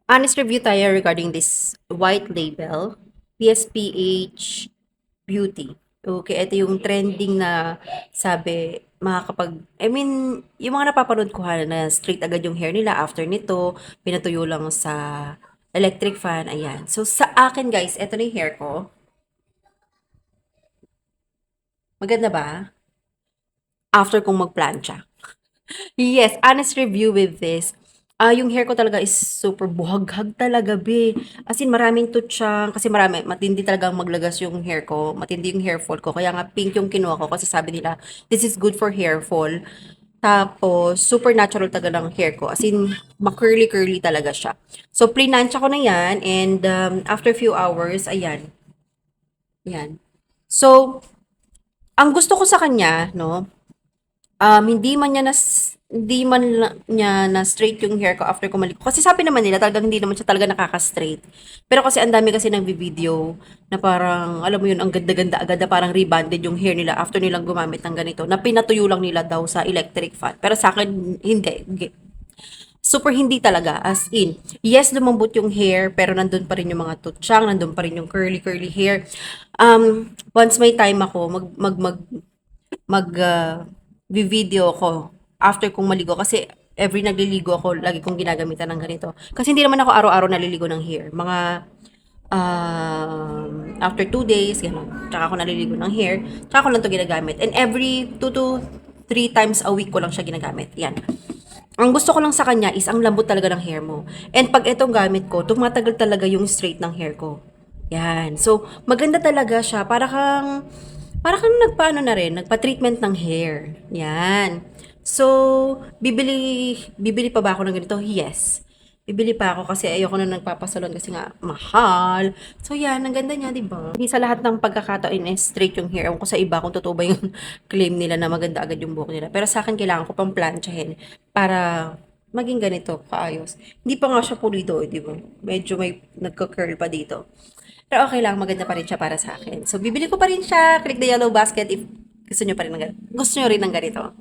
Honest review tayo regarding this white label, PSPH Beauty. Okay, ito yung trending na sabi, yung mga napapanood ko na straight agad yung hair nila after nito, pinatuyo lang sa electric fan, ayan. So, sa akin guys, ito na yung hair ko. Maganda ba? After kong magplancha. Yes, honest review with this. Yung hair ko talaga is super buhaghag talaga, be. As in, maraming tutsang, kasi matindi talagang maglagas yung hair ko, matindi yung hair fall ko. Kaya nga, pink yung kinuha ko kasi sabi nila, this is good for hair fall. Tapos, super natural talaga ng hair ko. As in, ma-curly-curly talaga siya. So, plinansya ko na yan, and after few hours, ayan. Ayan. So, ang gusto ko sa kanya, no, hindi man niya na straight yung hair ko after ko maligo. Kasi sabi naman nila talagang hindi naman siya talaga nakaka-straight. Pero kasi ang dami kasi nagvi-video na parang alam mo yun ang ganda-ganda agad na parang rebonded yung hair nila after nilang gumamit ng ganito na pinatuyo lang nila daw sa electric fan. Pero sa akin hindi. Super hindi talaga as in. Yes, lumambot yung hair pero nandun pa rin yung mga tutsang, nandun pa rin yung curly hair. Once may time ako mag video ko after kong maligo kasi every nagliligo ako, lagi kong ginagamitan ng ganito. Kasi hindi naman ako araw-araw naliligo ng hair. Mga after 2 days, gano'n. Tsaka ako naliligo ng hair. Tsaka ko lang to ginagamit. And every 2 to 3 times a week ko lang siya ginagamit. Yan. Ang gusto ko lang sa kanya is ang lambot talaga ng hair mo. And pag itong gamit ko, tumatagal talaga yung straight ng hair ko. Yan. So, maganda talaga siya. Para kang nagpaano na rin, nagpa-treatment ng hair. Yan. So, bibili pa ba ako ng ganito? Yes. Bibili pa ako kasi ayoko na nagpapasalon kasi nga mahal. So yan, ang ganda niya, 'di ba? Hindi sa lahat ng pagkakataon is straight yung hair. Ewan ko sa iba kung totoo ba yung claim nila na maganda agad yung buhok nila. Pero sa akin kailangan ko pang planchahin para maging ganito kaayos. Hindi pa nga siya pulido, 'di ba? Medyo may nagko-curl pa dito. Pero okay lang, maganda pa rin siya para sa akin. So bibili ko pa rin siya. Click the yellow basket if gusto niyo pa rin ng gusto niyo rin ng ganito.